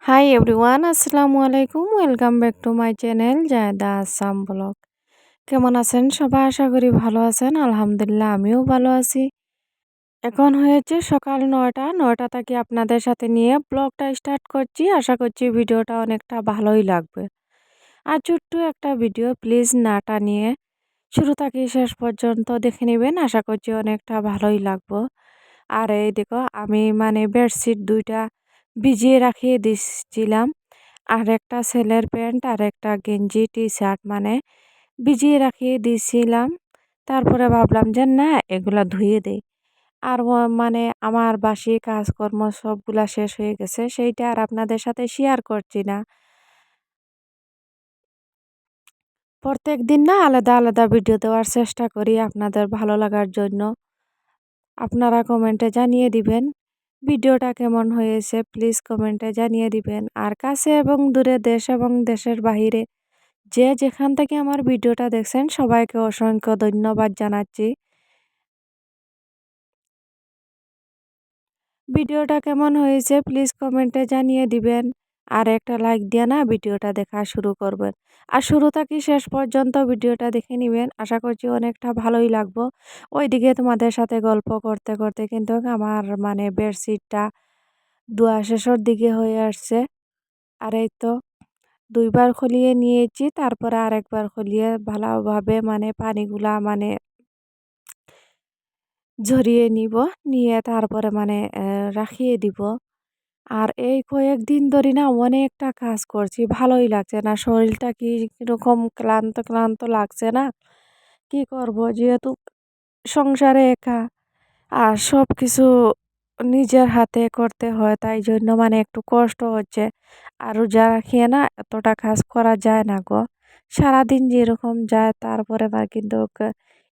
High everyone, আসসালামু আলাইকুম। Welcome back to my channel Zaida Assam blog. কেমন আছেন সবাই? আশা করি ভালো আছেন। আলহামদুলিল্লাহ আমিও ভালো আছি। এখন হয়েছে সকাল ৯টা থেকে আপনাদের সাথে নিয়ে ব্লগটা স্টার্ট করছি। আশা করছি ভিডিওটা অনেকটা ভালোই লাগবে। আর ছোট্ট একটা ভিডিও, প্লিজ নাটা নিয়ে শুরু থেকে শেষ পর্যন্ত দেখে নেবেন। আশা করছি অনেকটা ভালোই লাগবে। আর এই দেখো আমি বেডশিট ২টা ভিজিয়ে রাখিয়ে দিচ্ছিলাম। আর একটা ছেলের প্যান্ট আর একটা গেঞ্জি টি-শার্ট ভিজিয়ে রাখিয়ে দিয়েছিলাম। তারপরে ভাবলাম যে না এগুলা ধুয়ে দেই। আর আমার বাসি কাজকর্ম সবগুলা শেষ হয়ে গেছে। সেইটা আর আপনাদের সাথে শেয়ার করছি না। প্রত্যেকদিন না আলাদা, আলাদা ভিডিও দেওয়ার চেষ্টা করি আপনাদের ভালো লাগার জন্য। আপনারা কমেন্টে জানিয়ে দিবেন ভিডিওটা কেমন হয়েছে, প্লিজ কমেন্টে জানিয়ে দিবেন। আর কাছে এবং দূরে, দেশ এবং দেশের বাহিরে যে যেখান থেকে আমার ভিডিওটা দেখছেন সবাইকে অসংখ্য ধন্যবাদ জানাচ্ছি। ভিডিওটা কেমন হয়েছে প্লিজ কমেন্টে জানিয়ে দিবেন। আর একটা লাইক দিয়ে না ভিডিওটা দেখা শুরু করবেন। আর শুরু থেকে শেষ পর্যন্ত ভিডিওটা দেখে নিবেন। আশা করছি অনেকটা ভালোই লাগবো। ওইদিকে তোমাদের সাথে গল্প করতে করতে কিন্তু আমার বেডশিটটা ধোয়া শেষের দিকে হয়ে আসছে। আর এই তো ২ বার খুলিয়ে নিয়েছি। তারপরে আরেকবার খুলিয়ে ভালোভাবে পানিগুলা ঝরিয়ে নিব। নিয়ে তারপরে রাখিয়ে দিব। আর এই কয়েকদিন ধরে না অনেকটা কাজ করছি। ভালোই লাগছে না। শরীরটা কিরকম ক্লান্ত, ক্লান্ত লাগছে না? কি করব? যেহেতু সংসারে একা আর সবকিছু নিজের হাতে করতে হয়। তাই জন্য একটু কষ্ট হচ্ছে। আর রোজা রাখিয়ে না এতটা কাজ করা যায় না গো। সারাদিন যেরকম যায় তারপরে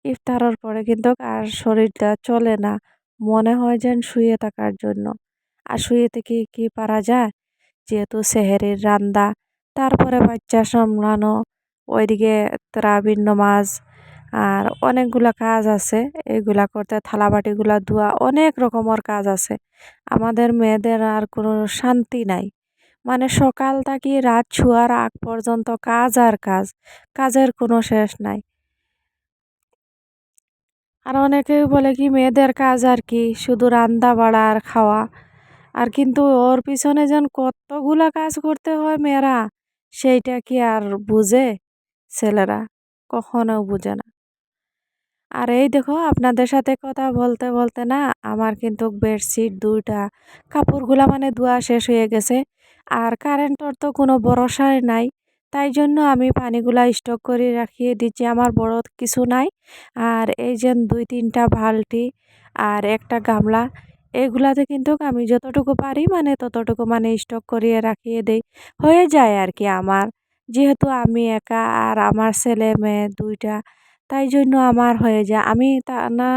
ইফতারের পরে কিন্তু আর শরীরটা চলে না। মনে হয় যেন শুয়ে থাকার জন্য। আর শুয়ে থেকে কি পারা যায়? যেহেতু সেহেরির রান্দা, তারপরে বাচ্চা সামলানো, ওইদিকে তারাবির নামাজ আর অনেকগুলা কাজ আছে। এগুলা করতে থালাবাটিগুলা ধোয়া অনেক রকমের কাজ আছে। আমাদের মেয়েদের আর কোনো শান্তি নাই। সকাল থেকে রাত শোয়ার আগ পর্যন্ত কাজ আর কাজ। কাজের কোনো শেষ নাই। আর অনেকেই বলে কি মেয়েদের কাজ আর কি শুধু রান্দা বাড়া আর খাওয়া। আর কিন্তু ওর পিছনে যেন কতগুলা কাজ করতে হয় মেয়েরা, সেইটা কি আর বুঝে ছেলেরা? কখনো বুঝে না। আর এই দেখো আপনাদের সাথে কথা বলতে বলতে না আমার কিন্তু বেডশিট ২টা কাপড়গুলা ধোয়া শেষ হয়ে গেছে। আর কারেন্টর তো কোনো ভরসাই নাই। তাই জন্য আমি পানিগুলা স্টক করে রাখিয়ে দিচ্ছি। আমার বড় কিছু নাই। আর এই যে ২-৩টা বালতি আর একটা গামলা, এগুলাতে কিন্তু আমি যতটুকু পারি ততটুকু স্টক করিয়ে রাখিয়ে দেই। হয়ে যায় আর কি আমার। যেহেতু আমি একা আর আমার ছেলে মেয়ে ২টা, তাই জন্য আমার হয়ে যায়। আমি তা না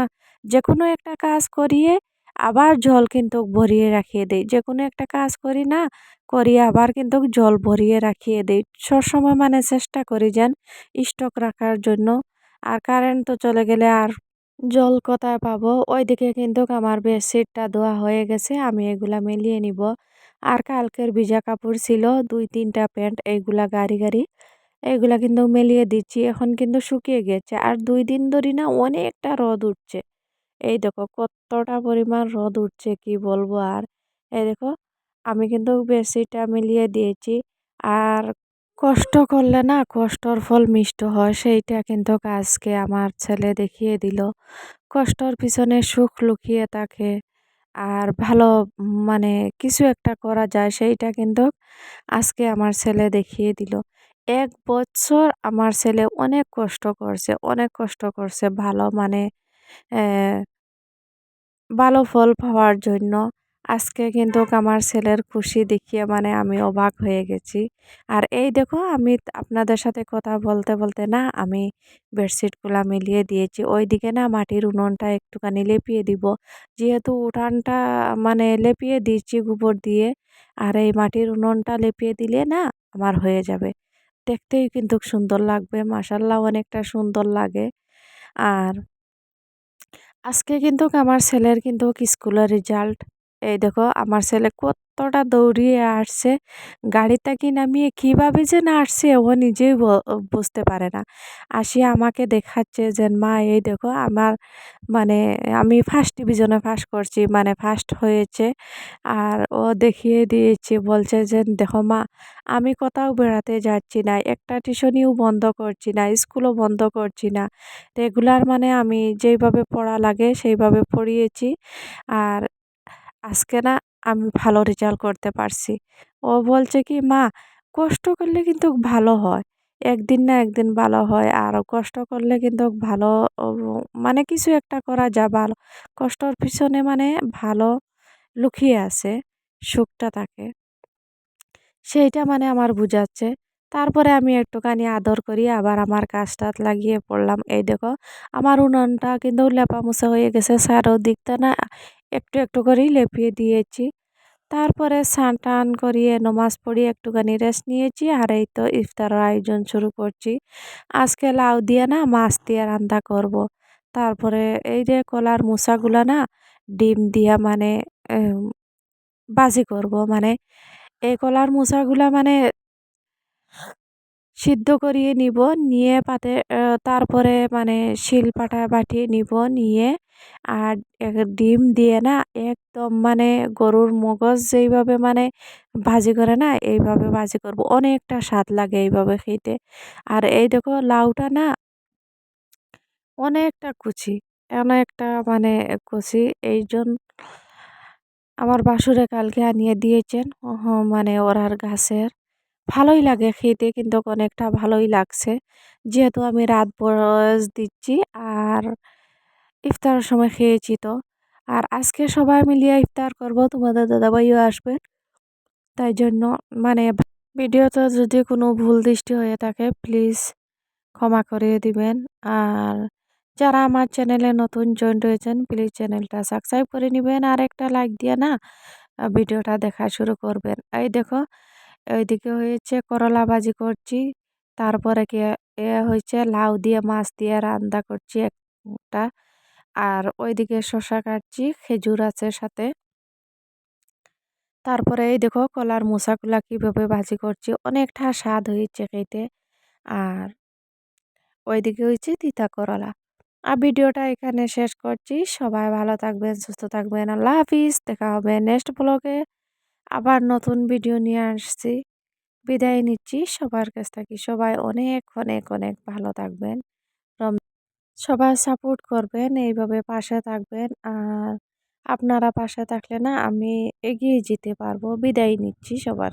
যেকোনো একটা কাজ করিয়ে আবার জল কিন্তু ভরিয়ে রাখিয়ে দেই। যেকোনো একটা কাজ করি না, করিয়ে আবার কিন্তু জল ভরিয়ে রাখিয়ে দেই। সবসময় চেষ্টা করি যেন স্টক রাখার জন্য। আর কারেন্ট তো চলে গেলে আর জল কোথায় পাবো? ওইদিকে কিন্তু আমার বেডশিটটা ধোয়া হয়ে গেছে। আমি এগুলা মেলিয়ে নিব। আর কালকের ভিজা কাপড় ছিল ২-৩টা প্যান্ট, এইগুলা গাড়ি, গাড়ি এগুলা কিন্তু মেলিয়ে দিচ্ছি। এখন কিন্তু শুকিয়ে গেছে। আর ২ দিন ধরে না অনেকটা রোদ উঠছে। এই দেখো কতটা পরিমাণ রোদ উঠছে কি বলবো আর। এই দেখো আমি কিন্তু বেডশিটটা মিলিয়ে দিয়েছি। আর কষ্ট করলে না কষ্টর ফল মিষ্ট হয়, সেইটা কিন্তু আজকে আমার ছেলে দেখিয়ে দিল। কষ্টর পিছনে সুখ লুকিয়ে থাকে। আর ভালো মানে কিছু একটা করা যায় সেইটা কিন্তু আজকে আমার ছেলে দেখিয়ে দিল। ১ বছর আমার ছেলে অনেক কষ্ট করছে, অনেক কষ্ট করছে ভালো অ্যা ভালো ফল পাওয়ার জন্য। আজকে কিন্তু আমার ছেলের খুশি দেখিয়ে আমি অবাক হয়ে গেছি। আর এই দেখো আমি আপনাদের সাথে কথা বলতে বলতে না আমি বেডশিটগুলা মিলিয়ে দিয়েছি। ওইদিকে না মাটির উনুনটা একটুখানি লেপিয়ে দিব। যেহেতু উঠানটা লেপিয়ে দিয়েছি গোবর দিয়ে। আর এই মাটির উনুনটা লেপিয়ে দিলে না আমার হয়ে যাবে। দেখতেই কিন্তু সুন্দর লাগবে। মাশাআল্লাহ অনেকটা সুন্দর লাগে। আর আজকে কিন্তু আমার ছেলের কিন্তু স্কুলের রেজাল্ট। এই দেখো আমার ছেলে কতটা দৌড়িয়ে আসছে। গাড়ি থেকে নামিয়ে কিভাবে যে না আসছে ও নিজেই বুঝতে পারে না। আসিয়া আমাকে দেখাচ্ছে যে, "মা এই দেখো আমার মানে আমি ফার্স্ট ডিভিশনে পাস করছি, মানে ফার্স্ট হয়েছে।" আর ও দেখিয়ে দিয়েছে, বলছে যে, "দেখো মা আমি কোথাও বেড়াতে যাচ্ছি না। একটা টিউশনিও বন্ধ করছি না, স্কুলও বন্ধ করছি না। রেগুলার মানে আমি যেইভাবে পড়া লাগে সেইভাবে পড়িয়েছি। আর আজকে না আমি ভালো রেজাল্ট করতে পারছি।" ও বলছে কি, "মা কষ্ট করলে কিন্তু ভালো হয়। একদিন না একদিন ভালো হয়। আর কষ্ট করলে কিন্তু ভালো ও মানে কিছু একটা করা যায় ভালো। কষ্টর পিছনে মানে ভালো লুকিয়ে আছে, সুখটা থাকে।" সেইটা মানে আমার বুঝাচ্ছে। তারপরে আমি একটুখানি আদর করি আবার আমার কাজ-টাজ লাগিয়ে পড়লাম। এই দেখো আমার উনানটা কিন্তু লেপা-মোছা হয়ে গেছে। চারোদিকটা না একটু, একটু করেই লেপিয়ে দিয়েছি। তারপরে স্নান-টান করিয়ে নমাজ পড়িয়ে একটুখানি রেস্ট নিয়েছি। আর এই তো ইফতারের আয়োজন শুরু করছি। আজকে লাউ দিয়ে না মাছ দিয়ে রান্না করব। তারপরে এই যে কলার মোচাগুলা না ডিম দিয়া মানে এম ভাজি করব। মানে এই কলার মোচাগুলা মানে সিদ্ধ করিয়ে নিব, নিয়ে পাতে তারপরে মানে শিলপাটায় বাটিয়ে নিব, নিয়ে আর ডিম দিয়ে না একদম মানে গরুর মগজ যেইভাবে মানে ভাজি করে না এইভাবে ভাজি করব। অনেকটা স্বাদ লাগে এইভাবে খেতে। আর এই দেখো লাউটা না অনেকটা কুচি, অনেকটা মানে কচি। আমার বাসুরে কালকে আনিয়ে দিয়েছেন মানে ওরার গাছের। ভালোই লাগে খেতে, কিন্তু অনেকটা ভালোই লাগছে। যেহেতু আমি রাত বয়স দিচ্ছি আর ইফতারের সময় খেয়েছি তো। আর আজকে সবাই মিলিয়ে ইফতার করব, তোমাদের দাদাভাইও আসবে। তাই জন্য মানে ভিডিওতে যদি কোনো ভুল দৃষ্টি হয়ে থাকে প্লিজ ক্ষমা করে দিবেন। আর যারা আমার চ্যানেলে নতুন জয়েন্ট হয়েছেন প্লিজ চ্যানেলটা সাবস্ক্রাইব করে নিবেন আর একটা লাইক দিয়ে না ভিডিওটা দেখা শুরু করবেন। এই দেখো এইদিকে হয়েছে করলা ভাজি করছি, তারপরে কি হয়েছে লাউ দিয়ে মাছ দিয়ে রান্না করছি একটা, আর ওইদিকে শসা কাটছি, খেজুর আছে সাথে। তারপরে এই দেখো কলার মোচাগুলা কিভাবে ভাজি করছি, অনেকটা স্বাদ হয়েছে খেতে। আর ওইদিকে হয়েছে তিতা করলা। আর ভিডিওটা এখানে শেষ করছি। সবাই ভালো থাকবেন, সুস্থ থাকবেন। আল্লাহ হাফিজ। দেখা হবে নেক্সট ব্লগে। আবার নতুন ভিডিও নিয়ে আসছি। বিদায় নিচ্ছি সবার কাছ থেকে। সবাই অনেক অনেক অনেক ভালো থাকবেন। রম সবাই সাপোর্ট করবেন, এইভাবে পাশে থাকবেন। আর আপনারা পাশে থাকলে না আমি এগিয়ে যেতে পারবো। বিদায় নিচ্ছি সবার।